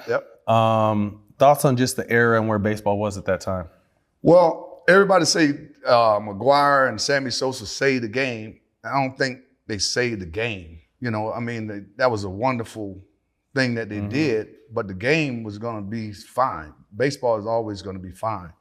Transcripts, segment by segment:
Yep. Thoughts on just the era and where baseball was at that time? Well, everybody say McGuire and Sammy Sosa saved the game. I don't think they saved the game. You know, I mean, that was a wonderful thing that they did, but the game was going to be fine. Baseball is always going to be fine.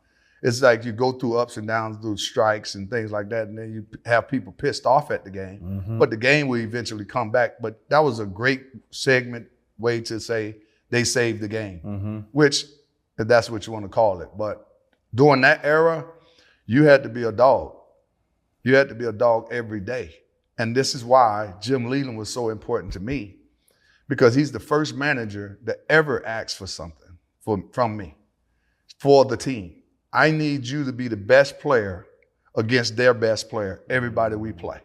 It's like you go through ups and downs, through strikes and things like that, and then you have people pissed off at the game. But the game will eventually come back. But that was a great segment way to say they saved the game, which, if that's what you want to call it. But during that era, you had to be a dog. You had to be a dog every day. And this is why Jim Leland was so important to me, because he's the first manager that ever asked for something from me, for the team. I need you to be the best player against their best player, everybody we play.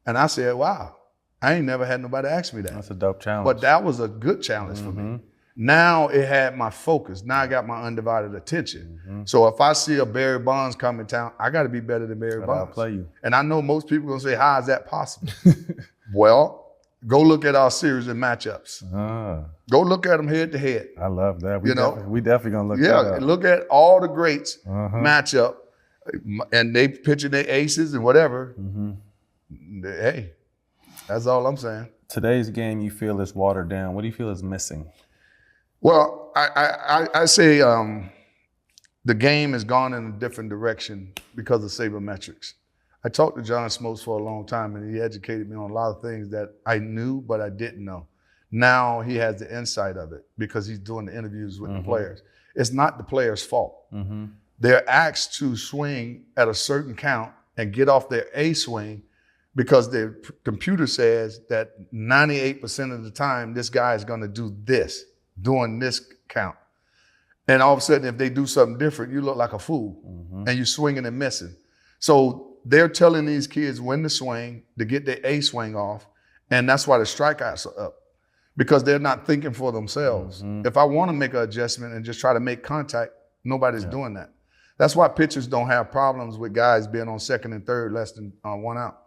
And I said, wow, I ain't never had nobody ask me that. That's a dope challenge. But that was a good challenge for me. Now it had my focus. Now I got my undivided attention. So if I see a Barry Bonds come in town, I got to be better than Barry Bonds. I'll play you. And I know most people are going to say, how is that possible? Well, go look at our series and matchups. Go look at them head to head. I love that. We definitely going to look that up. Yeah, look at all the greats matchup, and they pitching their aces and whatever. Hey, that's all I'm saying. Today's game you feel is watered down. What do you feel is missing? Well, I say the game has gone in a different direction because of sabermetrics. I talked to John Smoltz for a long time, and he educated me on a lot of things that I knew but I didn't know. Now he has the insight of it because he's doing the interviews with the players. It's not the players' fault. They're asked to swing at a certain count and get off their A swing because the computer says that 98% of the time this guy is going to do this during this count. And all of a sudden, if they do something different, you look like a fool and you're swinging and missing. So they're telling these kids when to swing, to get their A swing off, and that's why the strikeouts are up, because they're not thinking for themselves. If I want to make an adjustment and just try to make contact, nobody's doing that. That's why pitchers don't have problems with guys being on second and third less than 1 out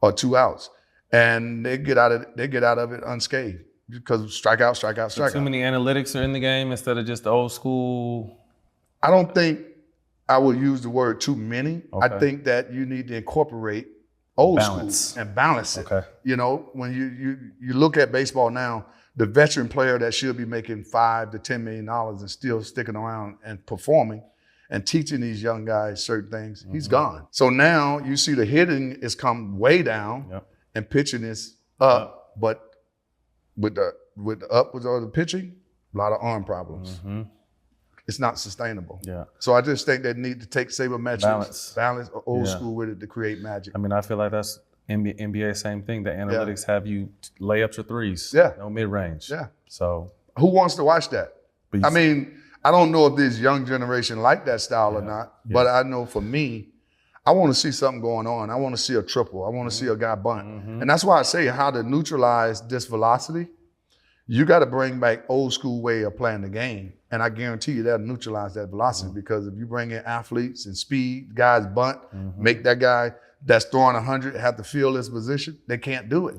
or 2 outs, and they get out of it unscathed because strikeout. Too many analytics are in the game instead of just the old school. I don't think I would use the word too many. I think that you need to incorporate old school and balance it. You know, when you look at baseball now, the veteran player that should be making $5 to $10 million and still sticking around and performing and teaching these young guys certain things, he's gone. So now you see the hitting is come way down and pitching is up, but with the upwards or the pitching, a lot of arm problems. It's not sustainable. So I just think they need to take sabermetrics, balance old school with it to create magic. I mean, I feel like that's NBA, same thing. The analytics have you layups or threes, no mid-range. So who wants to watch that? I mean, I don't know if this young generation like that style or not, but I know for me, I want to see something going on. I want to see a triple. I want to see a guy bunt. And that's why I say how to neutralize this velocity. You got to bring back old school way of playing the game. And I guarantee you that'll neutralize that velocity because if you bring in athletes and speed, guys bunt, make that guy that's throwing 100 have to feel his position, they can't do it.